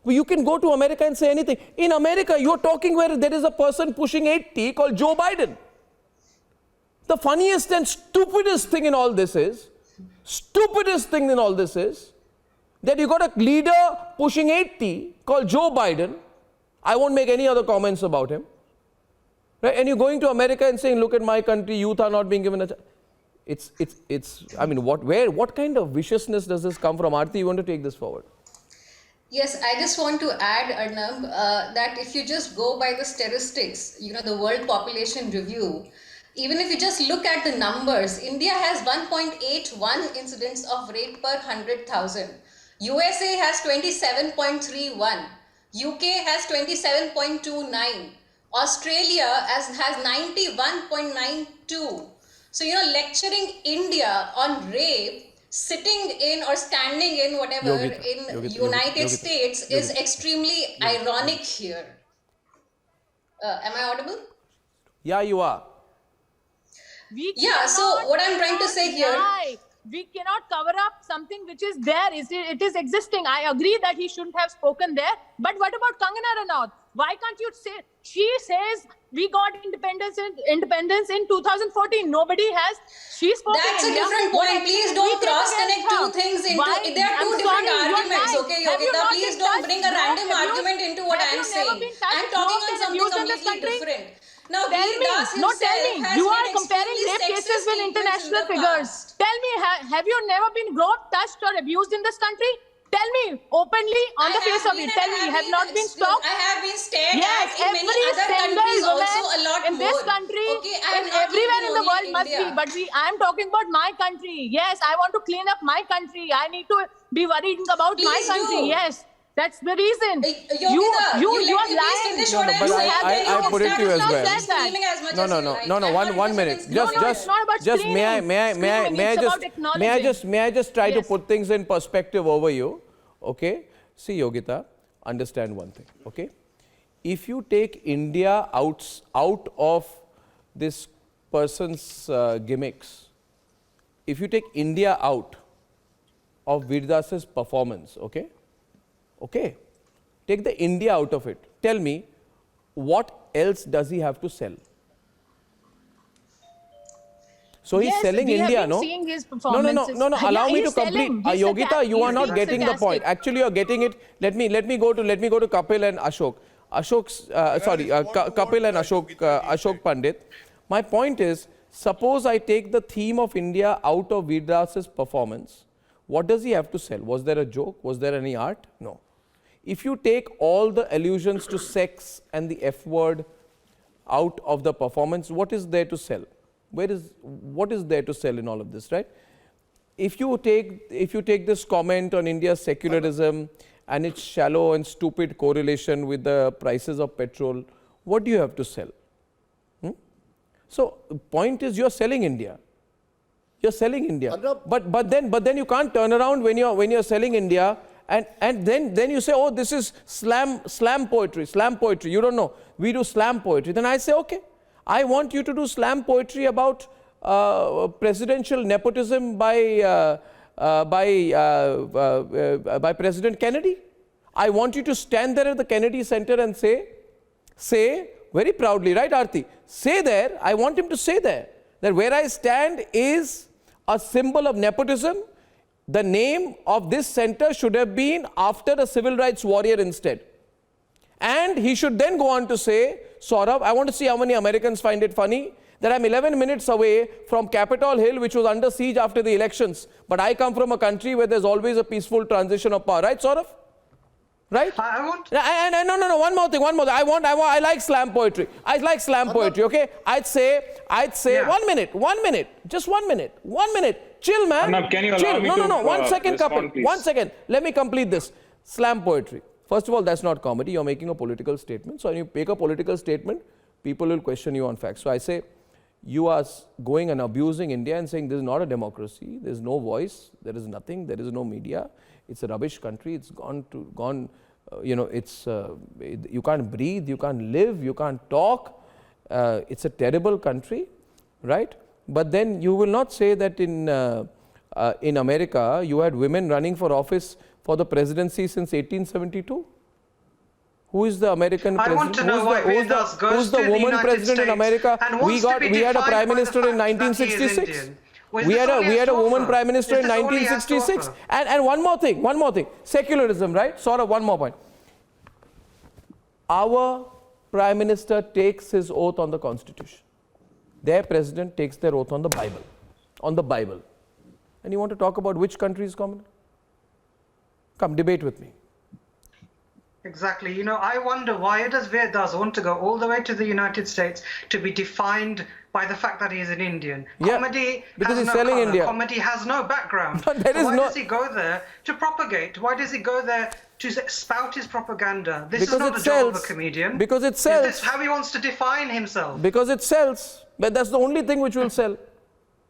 [SPEAKER 3] Well, you can go to America and say anything. In America, you're talking where there is a person pushing 80 called Joe Biden. The funniest and stupidest thing in all this is, that you got a leader pushing 80 called Joe Biden. I won't make any other comments about him. Right? And you're going to America and saying, look at my country, youth are not being given a chance. I mean, what kind of viciousness does this come from? Aarti, you want to take this forward?
[SPEAKER 13] Yes, I just want to add, Arnab, that if you just go by the statistics, the World Population Review, even if you just look at the numbers, India has 1.81 incidents of rape per 100,000. USA has 27.31. UK has 27.29. Australia has 91.92. So, lecturing India on rape, sitting in or standing in whatever in United States is extremely ironic here. Am I audible?
[SPEAKER 3] Yeah, you are.
[SPEAKER 13] So what I'm trying to say here...
[SPEAKER 9] We cannot cover up something which is there. It is existing. I agree that he shouldn't have spoken there. But what about Kangana Ranaut? Why can't you say? She says we got independence in 2014. Nobody has. She spoke.
[SPEAKER 13] That's a different point. Please don't cross-connect two things into. There are two different arguments. Okay, Yogita. Please don't bring a random argument into what I'm saying. I'm talking on something completely different. Now,
[SPEAKER 9] tell me, you are comparing rape cases with international figures. Tell me, have you never been groped, touched or abused in this country? Tell tell me openly on the face of it. Tell me, you have not been stopped?
[SPEAKER 13] I have been stared
[SPEAKER 9] Yes,
[SPEAKER 13] at in many
[SPEAKER 9] every
[SPEAKER 13] other
[SPEAKER 9] single
[SPEAKER 13] countries
[SPEAKER 9] woman
[SPEAKER 13] also a lot
[SPEAKER 9] in
[SPEAKER 13] more.
[SPEAKER 9] this country,
[SPEAKER 13] Okay, I am
[SPEAKER 9] in
[SPEAKER 13] not
[SPEAKER 9] everywhere
[SPEAKER 13] even
[SPEAKER 9] in the
[SPEAKER 13] only
[SPEAKER 9] world must
[SPEAKER 13] India.
[SPEAKER 9] be. But I am talking about my country. Yes, I want to clean up my country. I need to be worried about my
[SPEAKER 13] Please
[SPEAKER 9] country.
[SPEAKER 13] do.
[SPEAKER 9] Yes. That's the reason.
[SPEAKER 13] Yogita,
[SPEAKER 9] you
[SPEAKER 13] let
[SPEAKER 9] are
[SPEAKER 13] me
[SPEAKER 9] lying.
[SPEAKER 13] finish
[SPEAKER 3] No,
[SPEAKER 13] what
[SPEAKER 3] no,
[SPEAKER 13] I'm
[SPEAKER 3] but
[SPEAKER 13] saying.
[SPEAKER 3] I put it to you as well.
[SPEAKER 9] Said that.
[SPEAKER 13] Screaming as much
[SPEAKER 3] No,
[SPEAKER 13] as
[SPEAKER 3] no,
[SPEAKER 13] you
[SPEAKER 3] no,
[SPEAKER 13] like.
[SPEAKER 3] no, no.
[SPEAKER 13] I'm not
[SPEAKER 3] One
[SPEAKER 13] interested
[SPEAKER 3] minute.
[SPEAKER 13] in
[SPEAKER 9] it's not about
[SPEAKER 3] just may I
[SPEAKER 9] screaming.
[SPEAKER 3] just try to
[SPEAKER 9] Yes.
[SPEAKER 3] put things in perspective over you. Okay. See, Yogita, understand one thing. Okay. If you take India out of this person's gimmicks, if you take India out of Veerdas's performance, okay, take the India out of it. Tell me, what else does he have to sell? So he's
[SPEAKER 9] Yes,
[SPEAKER 3] selling
[SPEAKER 9] we have
[SPEAKER 3] India,
[SPEAKER 9] been
[SPEAKER 3] no?
[SPEAKER 9] seeing his
[SPEAKER 3] No.
[SPEAKER 9] performances.
[SPEAKER 3] Allow
[SPEAKER 9] Yeah,
[SPEAKER 3] me to
[SPEAKER 9] he's
[SPEAKER 3] complete.
[SPEAKER 9] selling. He's
[SPEAKER 3] Yogita, you are
[SPEAKER 9] he's
[SPEAKER 3] not
[SPEAKER 9] being
[SPEAKER 3] getting the point.
[SPEAKER 9] sarcastic.
[SPEAKER 3] Actually, you are getting it. Let me go to Kapil and Ashok. Kapil and Ashok Pandit. My point is, suppose I take the theme of India out of Veerdas's performance. What does he have to sell? Was there a joke? Was there any art? No. If you take all the allusions to sex and the F word out of the performance, what is there to sell? What is there to sell in all of this, right? If you take this comment on India's secularism and its shallow and stupid correlation with the prices of petrol, what do you have to sell? So the point is, you're selling India. You're selling India. But then you can't turn around when you're selling India and then you say, oh, this is slam poetry. You don't know. We do slam poetry. Then I say, okay, I want you to do slam poetry about presidential nepotism by President Kennedy. I want you to stand there at the Kennedy Center and say very proudly, right, Aarti? Say there, I want him to say there, that where I stand is a symbol of nepotism. The name of this center should have been after a civil rights warrior instead. And he should then go on to say, Saurabh, I want to see how many Americans find it funny that I'm 11 minutes away from Capitol Hill, which was under siege after the elections. But I come from a country where there's always a peaceful transition of power. Right, Saurabh? Right?
[SPEAKER 10] I want...
[SPEAKER 3] No, one more thing. I like slam poetry. I like slam poetry, okay? I'd say, yeah. one minute, just 1 minute. Chill, man.
[SPEAKER 14] Arnab, can you
[SPEAKER 3] Chill.
[SPEAKER 14] allow me
[SPEAKER 3] No,
[SPEAKER 14] to
[SPEAKER 3] 1 second,
[SPEAKER 14] respond,
[SPEAKER 3] couple.
[SPEAKER 14] please?
[SPEAKER 3] 1 second. Let me complete this. Slam poetry. First of all, that's not comedy. You're making a political statement. So when you make a political statement, people will question you on facts. So I say, you are going and abusing India and saying this is not a democracy. There's no voice. There is nothing. There is no media. It's a rubbish country. It's gone. You can't breathe. You can't live. You can't talk. It's a terrible country, right? But then you will not say that in America you had women running for office for the presidency since 1872. Who is the American president?
[SPEAKER 10] I want to know why Vedas goes
[SPEAKER 3] who's the
[SPEAKER 10] to the
[SPEAKER 3] woman
[SPEAKER 10] United
[SPEAKER 3] president in
[SPEAKER 10] States
[SPEAKER 3] America?
[SPEAKER 10] and wants to be
[SPEAKER 3] We had a
[SPEAKER 10] defined
[SPEAKER 3] prime
[SPEAKER 10] by the
[SPEAKER 3] minister in
[SPEAKER 10] fact that he is
[SPEAKER 3] 1966.
[SPEAKER 10] Indian. Well,
[SPEAKER 3] We
[SPEAKER 10] this
[SPEAKER 3] had
[SPEAKER 10] only has
[SPEAKER 3] a
[SPEAKER 10] to
[SPEAKER 3] woman
[SPEAKER 10] offer?
[SPEAKER 3] prime minister in
[SPEAKER 10] This only has to
[SPEAKER 3] 1966.
[SPEAKER 10] offer?
[SPEAKER 3] And one more thing. Secularism, right? Sort of one more point. Our prime minister takes his oath on the Constitution. Their president takes their oath on the Bible. And you want to talk about which country is common? Come, debate with me.
[SPEAKER 10] Exactly. You know, I wonder why does Vedas want to go all the way to the United States to be defined by the fact that he is an Indian?
[SPEAKER 3] Yeah,
[SPEAKER 10] Comedy
[SPEAKER 3] because
[SPEAKER 10] has
[SPEAKER 3] he's
[SPEAKER 10] no
[SPEAKER 3] selling
[SPEAKER 10] color.
[SPEAKER 3] India.
[SPEAKER 10] Comedy has no background.
[SPEAKER 3] But there is
[SPEAKER 10] why
[SPEAKER 3] no-
[SPEAKER 10] does he go there to propagate? Why does he go there to spout his propaganda? This
[SPEAKER 3] Because
[SPEAKER 10] is not
[SPEAKER 3] it
[SPEAKER 10] the job of a
[SPEAKER 3] sells.
[SPEAKER 10] comedian.
[SPEAKER 3] Because it sells.
[SPEAKER 10] Is this how he wants to define himself?
[SPEAKER 3] Because it sells. But that's the only thing which will sell.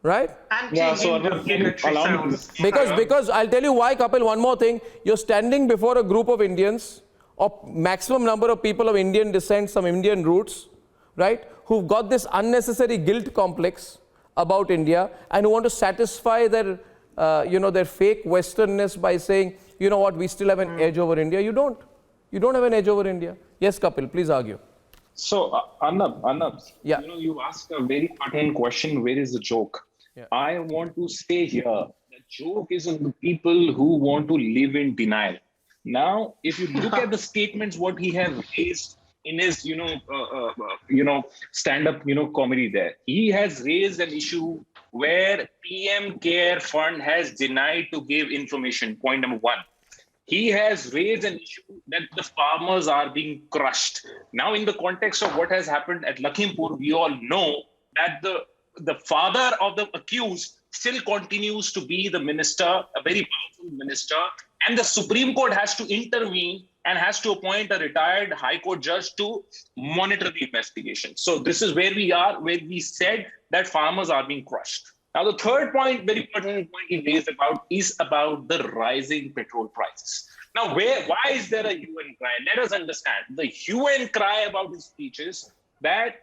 [SPEAKER 3] Right?
[SPEAKER 14] Yeah, so Arnab, can you allow me to...
[SPEAKER 3] Because I'll tell you why, Kapil, one more thing. You're standing before a group of Indians, or maximum number of people of Indian descent, some Indian roots, right, who've got this unnecessary guilt complex about India and who want to satisfy their, their fake Westernness by saying, you know what, we still have an edge over India. You don't. You don't have an edge over India. Yes, Kapil, please argue.
[SPEAKER 14] So, Arnab,
[SPEAKER 3] yeah.
[SPEAKER 14] You asked a very pertinent question, where is the joke?
[SPEAKER 3] Yeah.
[SPEAKER 14] I want to say here, the joke is on the people who want to live in denial. Now, if you look at the statements, what he has raised in his, stand-up, comedy there, he has raised an issue where PM Care Fund has denied to give information, point number one. he has raised an issue that the farmers are being crushed. Now, in the context of what has happened at Lakhimpur, we all know that the father of the accused still continues to be the minister, a very powerful minister, and the Supreme Court has to intervene and has to appoint a retired High Court judge to monitor the investigation. So this is where we are, where we said that farmers are being crushed. Now, the third point, very pertinent point he raised about, is about the rising petrol prices. Now, why is there a hue and cry? Let us understand. The hue and cry about his speech is that,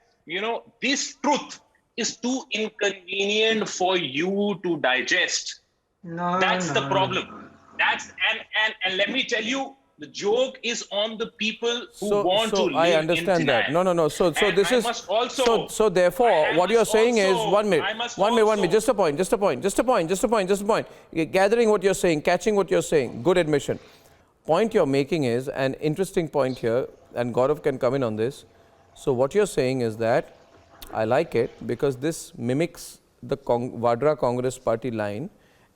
[SPEAKER 14] this truth is too inconvenient for you to digest. That's the problem. And let me tell you, the joke is on the people who want to live
[SPEAKER 3] I understand
[SPEAKER 14] in
[SPEAKER 3] that.
[SPEAKER 14] denial.
[SPEAKER 3] No. So this is
[SPEAKER 14] also,
[SPEAKER 3] so therefore, what you're saying is 1 minute. One minute. Just a point. You're gathering what you're saying, catching what you're saying. Good admission. Point you're making is an interesting point here, and Gaurav can come in on this. So what you're saying is that I like it because this mimics the Vadra Congress Party line,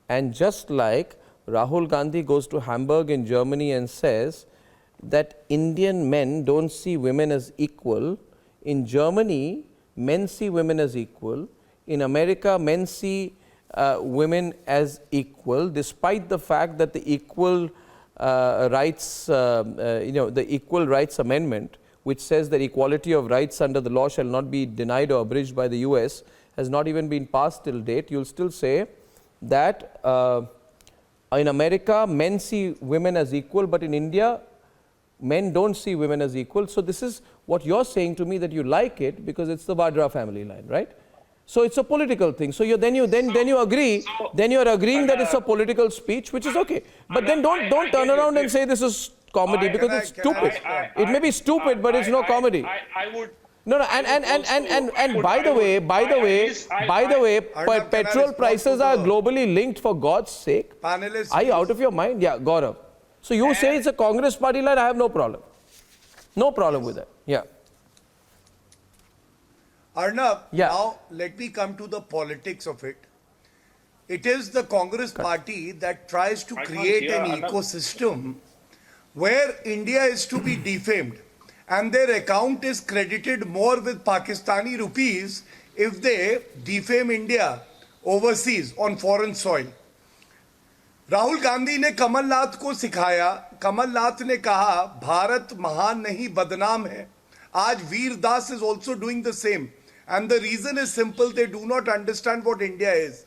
[SPEAKER 3] and just like Rahul Gandhi goes to Hamburg in Germany and says that Indian men don't see women as equal. In Germany, men see women as equal. In America, men see women as equal, despite the fact that the Equal Rights, the Equal Rights Amendment, which says that equality of rights under the law shall not be denied or abridged by the US, has not even been passed till date. You'll still say that in America, men see women as equal, but in India, men don't see women as equal. So this is what you're saying to me, that you like it because it's the Vadra family line, right? So it's a political thing. So you agree. Then you're agreeing that it's a political speech, which is okay. But then don't turn around and say this is comedy because it's stupid. It may be stupid, but it's no comedy.
[SPEAKER 14] I would.
[SPEAKER 3] No, and by the way, petrol prices are globally linked, for God's sake.
[SPEAKER 7] Panelists,
[SPEAKER 3] are you out of your mind? Yeah, Gaurav. So you say it's a Congress party line, I have no problem. No problem with that. Yeah.
[SPEAKER 7] Arnab, now let me come to the politics of it. It is the Congress party that tries to create an ecosystem where India is to be defamed, and their account is credited more with Pakistani rupees if they defame India overseas on foreign soil. Rahul Gandhi ने कमलनाथ को सिखाया, कमलनाथ ने कहा भारत महान नहीं बदनाम है. आज वीर दास is also doing the same, and the reason is simple: they do not understand what India is,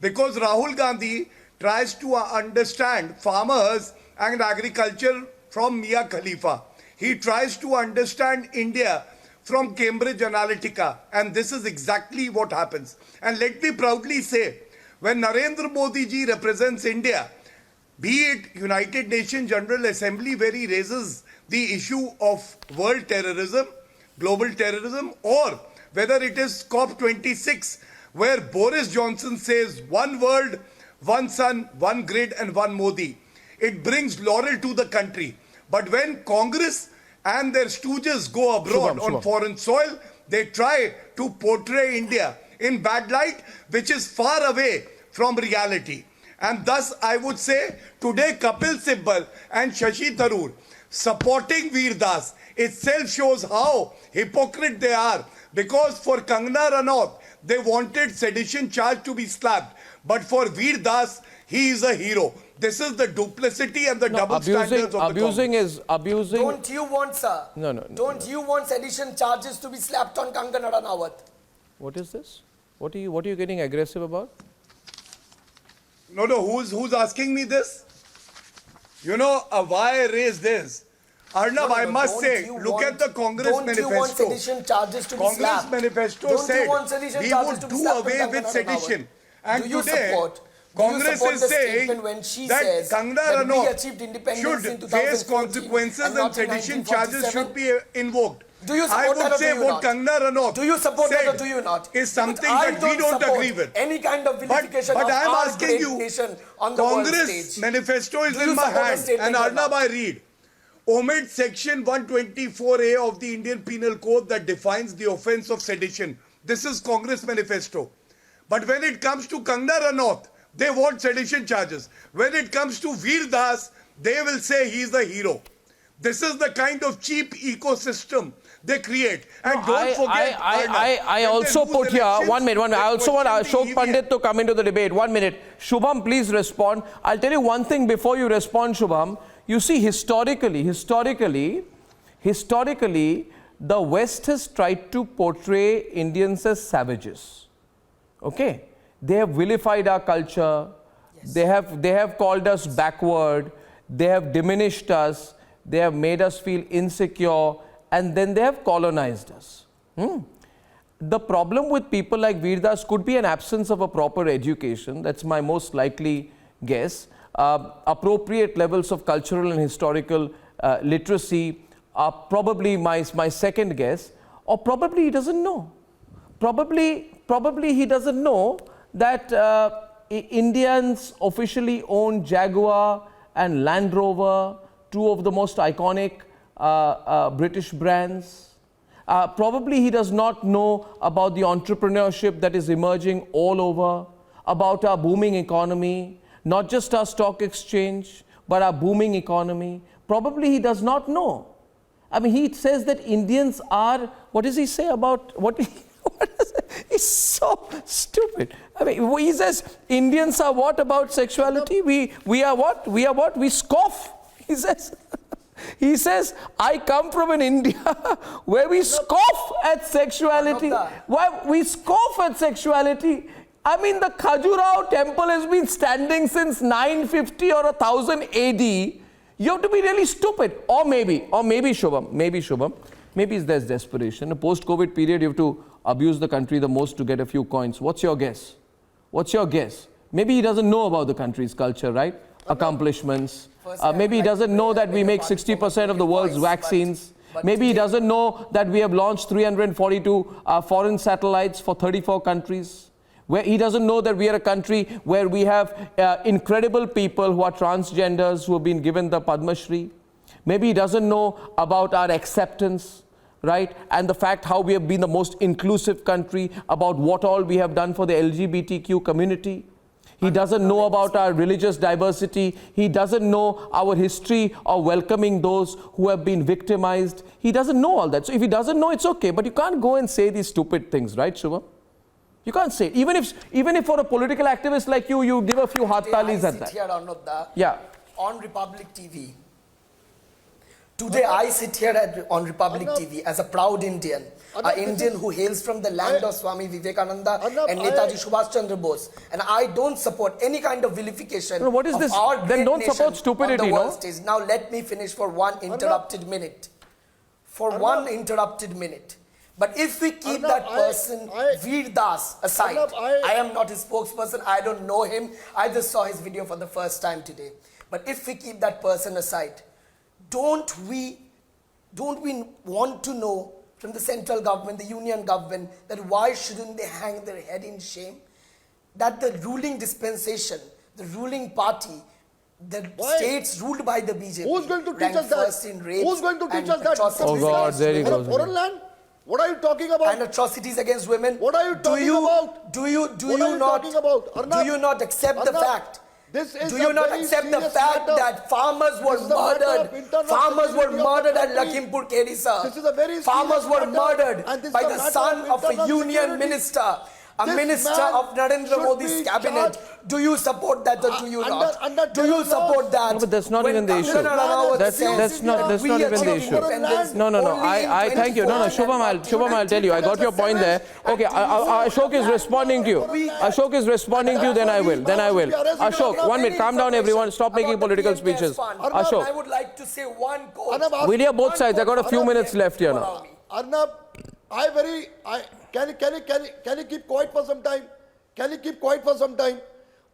[SPEAKER 7] because Rahul Gandhi tries to understand farmers and agriculture from Mia Khalifa. He tries to understand India from Cambridge Analytica, and this is exactly what happens. And let me proudly say, when Narendra Modi ji represents India, be it United Nations General Assembly, where he raises the issue of world terrorism, global terrorism, or whether it is COP26, where Boris Johnson says one world, one sun, one grid, and one Modi, it brings laurel to the country. But when Congress and their stooges go abroad on foreign soil, they try to portray India in bad light, which is far away from reality. And thus, I would say, today Kapil Sibal and Shashi Tharoor supporting Veer Das itself shows how hypocrite they are. Because for Kangana Ranaut, they wanted sedition charge to be slapped. But for Veer Das, he is a hero. This is the duplicity and the double standards of
[SPEAKER 3] abusing
[SPEAKER 7] the
[SPEAKER 3] is abusing.
[SPEAKER 15] Don't you want, sir?
[SPEAKER 3] No.
[SPEAKER 15] Don't you want sedition charges to be slapped on Kangana Ranaut?
[SPEAKER 3] What is this? What are you getting aggressive about?
[SPEAKER 7] No, who's asking me this? You know why I raised this? Arnab, I must say, look at the Congress manifesto.
[SPEAKER 15] Don't you want sedition charges to be
[SPEAKER 7] slapped? Congress manifesto said we would do away with sedition. And today, Congress is saying that Kangana Ranaut should face consequences and sedition charges should be invoked.
[SPEAKER 15] Do you support
[SPEAKER 7] I would say what Kangana Ranaut
[SPEAKER 15] do you support that or do you not?
[SPEAKER 7] Is something that we don't agree with.
[SPEAKER 15] Any kind of vilification
[SPEAKER 7] but
[SPEAKER 15] of
[SPEAKER 7] I'm
[SPEAKER 15] our
[SPEAKER 7] asking
[SPEAKER 15] great
[SPEAKER 7] you,
[SPEAKER 15] nation on the world
[SPEAKER 7] Congress
[SPEAKER 15] stage.
[SPEAKER 7] manifesto is in my hand, and Arnab, I read. Omit section 124A of the Indian Penal Code that defines the offence of sedition. This is Congress manifesto. But when it comes to Kangana Ranaut, they want sedition charges. When it comes to Veer Das, they will say he's the hero. This is the kind of cheap ecosystem they create. And don't forget,
[SPEAKER 3] I also put here, one minute. I also want Ashok Pandit to come into the debate. 1 minute. Shubham, please respond. I'll tell you one thing before you respond, Shubham. You see, historically, the West has tried to portray Indians as savages. Okay? They have vilified our culture. Yes. They have called us backward. They have diminished us. They have made us feel insecure. And then they have colonized us. The problem with people like Veer Das could be an absence of a proper education. That's my most likely guess. Appropriate levels of cultural and historical literacy are probably my second guess. Or probably he doesn't know. Probably he doesn't know that Indians officially own Jaguar and Land Rover, two of the most iconic British brands. Probably he does not know about the entrepreneurship that is emerging all over, about our booming economy, not just our stock exchange, but our booming economy. Probably he does not know. I mean, he says that Indians are, what does he say about, what is it? He's so stupid. I mean, he says Indians are what about sexuality? We are what? We are what? We scoff. He says, I come from an India where we scoff at sexuality. Why we scoff at sexuality? I mean, the Khajuraho temple has been standing since 950 or 1000 AD. You have to be really stupid. Or maybe Shubham, maybe there's desperation. In a post-COVID period, you have to abuse the country the most to get a few coins. What's your guess? Maybe he doesn't know about the country's culture, right? Accomplishments. Maybe he doesn't know that we make 60% of the world's vaccines. Maybe he doesn't know that we have launched 342 foreign satellites for 34 countries. Where he doesn't know that we are a country where we have incredible people who are transgenders who have been given the Padma Shri. Maybe he doesn't know about our acceptance, right? And the fact how we have been the most inclusive country, about what all we have done for the LGBTQ community. He doesn't know about our religious diversity. He doesn't know our history of welcoming those who have been victimized. He doesn't know all that. So if he doesn't know, it's okay. But you can't go and say these stupid things, right, Shubham? You can't say it. Even if for a political activist like you, you give a few heart talis at that.
[SPEAKER 15] Here, on Republic TV. Today I sit here on Republic TV as a proud Indian. An Indian who hails from the land of Swami Vivekananda and Netaji Subhash Chandra Bose. And I don't support any kind of vilification
[SPEAKER 3] what is this?
[SPEAKER 15] of our
[SPEAKER 3] Then
[SPEAKER 15] great
[SPEAKER 3] don't
[SPEAKER 15] nation
[SPEAKER 3] support stupidity,
[SPEAKER 15] on the world
[SPEAKER 3] no?
[SPEAKER 15] stage. Now let me finish for one interrupted minute. One interrupted minute. But if we keep that person, Veer Das, aside, I am not his spokesperson, I don't know him, I just saw his video for the first time today. But if we keep that person aside, don't we want to know from the central government, the union government, that why shouldn't they hang their head in shame? That the ruling dispensation, the ruling party, the states ruled by the BJP,
[SPEAKER 16] who's going to teach us
[SPEAKER 15] first
[SPEAKER 16] that?
[SPEAKER 15] in rapes.
[SPEAKER 16] Who's going to teach us that?
[SPEAKER 3] Oh God, there he goes.
[SPEAKER 16] Foreign land? What are you talking about?
[SPEAKER 15] And atrocities against women.
[SPEAKER 16] What are you talking about?
[SPEAKER 15] Do you not accept the fact? Do you not accept the fact that farmers were murdered? Farmers were murdered at Lakhimpur Kheri, sir.
[SPEAKER 16] This is a very
[SPEAKER 15] farmers were murdered
[SPEAKER 16] by
[SPEAKER 15] the son of a union minister. A minister of Narendra Modi's cabinet. Do you support that or do you not? Do you support that?
[SPEAKER 3] No, but that's not even the issue. That's not even the issue. No. I thank you. No, Shubham, I'll tell you. I got your point there. Okay, Ashok is responding to you. Ashok is responding to you, then I will. Ashok, 1 minute. Calm down, everyone. Stop making political speeches. Ashok.
[SPEAKER 15] I would like to say one quote.
[SPEAKER 3] We'll hear both sides. I got a few minutes left here now.
[SPEAKER 16] Arnab, can you keep quiet for some time?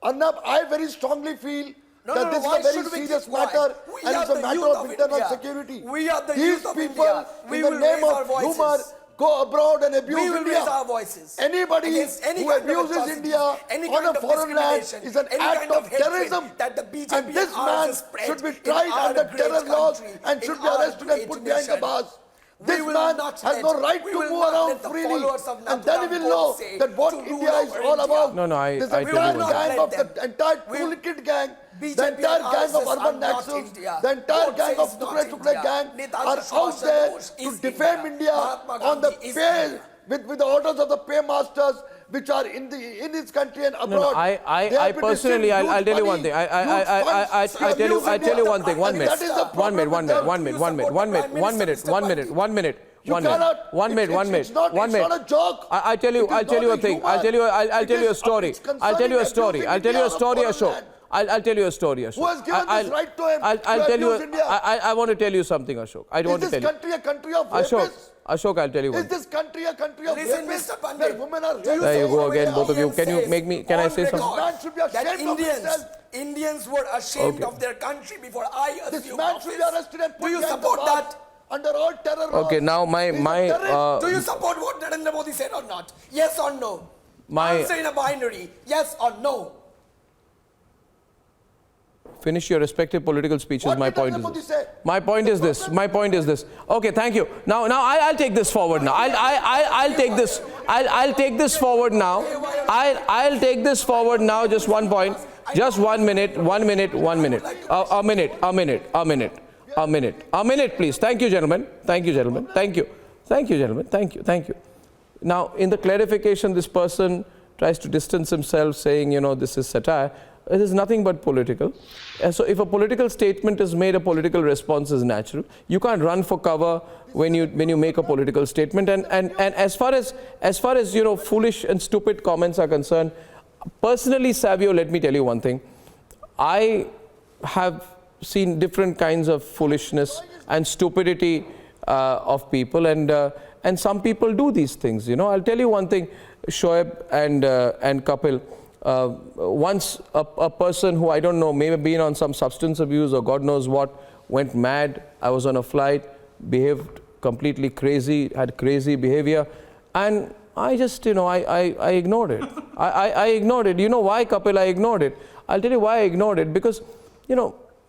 [SPEAKER 16] Arnab, I very strongly feel that this is a very serious matter and it's a matter of internal security.
[SPEAKER 15] We are the
[SPEAKER 16] These
[SPEAKER 15] youth of
[SPEAKER 16] people,
[SPEAKER 15] India. We
[SPEAKER 16] in the
[SPEAKER 15] will
[SPEAKER 16] name
[SPEAKER 15] raise our
[SPEAKER 16] of
[SPEAKER 15] voices.
[SPEAKER 16] humor, go abroad and abuse
[SPEAKER 15] We will
[SPEAKER 16] India.
[SPEAKER 15] raise our voices.
[SPEAKER 16] Anybody who abuses India on a foreign land is an act of terrorism. And this man should be tried under terror laws and should be arrested and put behind the bars. This man has no right to move around freely. And then he will know that what India is all about.
[SPEAKER 3] No, I
[SPEAKER 16] This
[SPEAKER 3] tell you
[SPEAKER 16] entire
[SPEAKER 3] one
[SPEAKER 16] gang of the entire toolkit gang, the entire gang of urban naxals, the entire gang of Tukre gang are out there to defame India on the pay, with the orders of the paymasters, which are in his country and abroad.
[SPEAKER 3] No, I personally, I'll tell you one thing. I tell you one thing. 1 minute. 1 minute. 1 minute. 1 minute. 1 minute. 1 minute. 1 minute. 1 minute. 1 minute. 1 minute. 1 minute. 1 minute. 1 minute.
[SPEAKER 16] It's not a joke.
[SPEAKER 3] I'll tell you a thing. I'll tell you a story. I'll tell you a story. I'll tell you a story, Ashok. I'll tell you a story, Ashok.
[SPEAKER 16] Who has given this right to him?
[SPEAKER 3] I'll tell you. I want to tell you something, Ashok. I want to tell you.
[SPEAKER 16] Is this country a country of rapists?
[SPEAKER 3] Ashok, I'll tell you one.
[SPEAKER 16] Is this country a country of rapists where women are raped?
[SPEAKER 3] There you go again, both of you. Can you make me? Can I say something?
[SPEAKER 16] Man should be ashamed of himself.
[SPEAKER 15] Indians were ashamed of their country before I assumed
[SPEAKER 16] This man should be arrested and put
[SPEAKER 15] Do you
[SPEAKER 16] behind
[SPEAKER 15] support
[SPEAKER 16] the bars
[SPEAKER 15] that?
[SPEAKER 16] under all terror laws.
[SPEAKER 3] Okay, now my
[SPEAKER 15] Do you support what Narendra Modi said or not? Yes or no?
[SPEAKER 3] My-
[SPEAKER 15] Answer in a binary. Yes or no?
[SPEAKER 3] Finish your respective political speeches.
[SPEAKER 16] What
[SPEAKER 3] My
[SPEAKER 16] did
[SPEAKER 3] point
[SPEAKER 16] Narendra
[SPEAKER 3] is
[SPEAKER 16] Modi
[SPEAKER 3] this.
[SPEAKER 16] say?
[SPEAKER 3] My point is this. My point is this. Okay, thank you. Now I'll take this forward. Now I'll take this. I'll take this forward now. I'll take this forward now. Just 1 point. Just 1 minute. 1 minute. 1 minute. A minute. A minute. A minute. A minute. A minute, please. Thank you, gentlemen. Thank you, gentlemen. Thank you. Thank you, gentlemen. Thank you. Thank you. Now, in the clarification, this person tries to distance himself, saying, this is satire. It is nothing but political. And so if a political statement is made, a political response is natural. You can't run for cover when you make a political statement. And as far as foolish and stupid comments are concerned, personally, Savio, let me tell you one thing. I have seen different kinds of foolishness and stupidity of people, and some people do these things. I'll tell you one thing, Shoaib and Kapil. Once a person who I don't know, may have been on some substance abuse or God knows what, went mad. I was on a flight, behaved completely crazy, had crazy behavior, and I just, I ignored it. I ignored it. You know why, Kapil, I ignored it? I'll tell you why I ignored it. Because,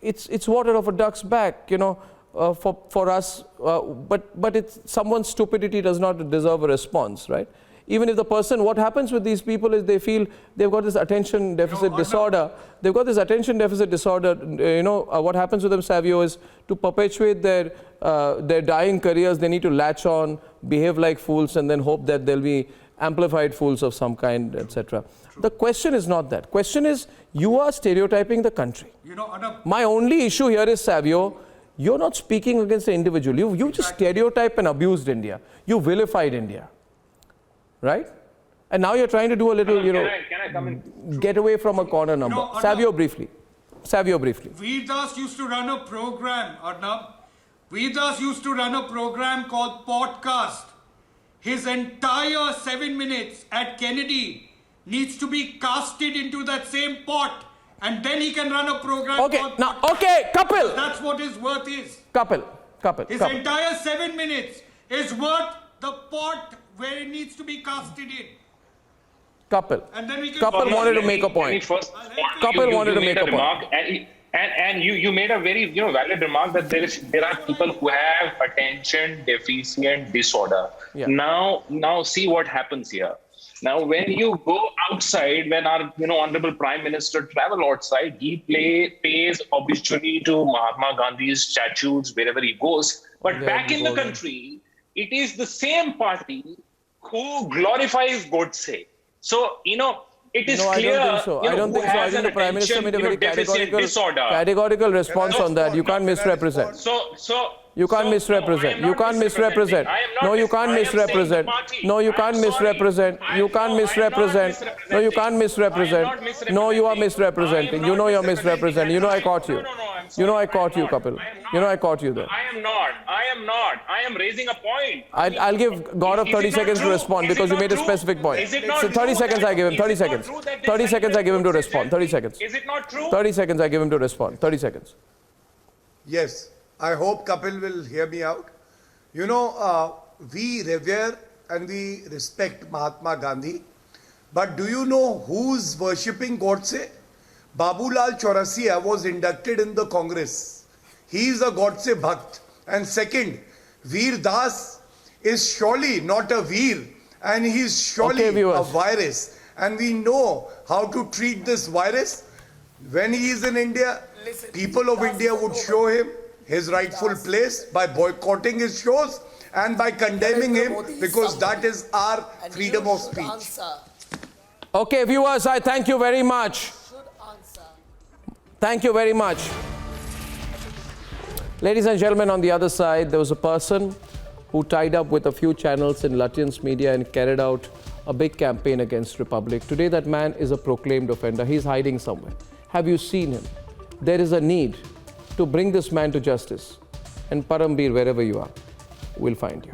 [SPEAKER 3] it's water off a duck's back, for us. But it's someone's stupidity does not deserve a response, right? Even if the person, what happens with these people is they feel they've got this attention deficit disorder. They've got this attention deficit disorder. What happens with them, Savio, is to perpetuate their dying careers, they need to latch on, behave like fools, and then hope that they'll be amplified fools of some kind, etc. The question is not that. Question is, you are stereotyping the country. My only issue here is, Savio, you're not speaking against the individual. You just stereotype and abused India. You vilified India. Right? And now you're trying to do a little,
[SPEAKER 14] Can I come in?
[SPEAKER 3] Get away from a corner number. Savio, briefly.
[SPEAKER 12] Veer Das used to run a program, Arnab. Veer Das used to run a program called Podcast. His entire 7 minutes at Kennedy needs to be casted into that same pot, and then he can run a program called Podcast.
[SPEAKER 3] Okay, Kapil.
[SPEAKER 12] That's what his worth is.
[SPEAKER 3] Kapil.
[SPEAKER 12] His entire 7 minutes is worth the pot where it needs to be casted in.
[SPEAKER 3] Kapil.
[SPEAKER 12] And then we can
[SPEAKER 3] Kapil wanted to make a point. Kapil wanted to make a point.
[SPEAKER 14] And you made a very valid remark that there are people who have attention deficient disorder.
[SPEAKER 3] Yeah.
[SPEAKER 14] Now see what happens here. Now when you go outside, when our honorable Prime Minister travel outside, he pays obituary to Mahatma Gandhi's statues wherever he goes. But back in the country, it is the same party who glorifies Godse. So, it is clear.
[SPEAKER 3] I don't think so. I think the Prime Minister made a very categorical response on that. You can't misrepresent. You can't misrepresent. You can't misrepresent. No, you can't misrepresent. No, you can't misrepresent. You can't misrepresent. No, you can't misrepresent. No, you are misrepresenting. You know you're misrepresenting. I caught you. I caught you, Kapil. I caught you there.
[SPEAKER 14] I am not. I am raising a point.
[SPEAKER 3] I'll give Gaurav 30 seconds to respond because you made a specific point. So 30 seconds I give him. 30 seconds. 30 seconds I give him to respond. 30 seconds.
[SPEAKER 14] Is it not true?
[SPEAKER 3] 30 seconds I give him to respond. 30 seconds.
[SPEAKER 7] Yes. I hope Kapil will hear me out. We revere and we respect Mahatma Gandhi. But do you know who's worshipping Godse? Babulal Chaurasia was inducted in the Congress. He is a Godse Bhakt. And second, Veer Das is surely not a Veer, and he's surely a virus. And we know how to treat this virus. When he is in India, people of India would show him his rightful place by boycotting his shows and by condemning him, because that is our freedom of speech.
[SPEAKER 3] Okay, viewers, I thank you very much. Thank you very much. Ladies and gentlemen, on the other side, there was a person who tied up with a few channels in Lutyens Media and carried out a big campaign against Republic. Today, that man is a proclaimed offender. He's hiding somewhere. Have you seen him? There is a need to bring this man to justice. And Parambir, wherever you are, we'll find you.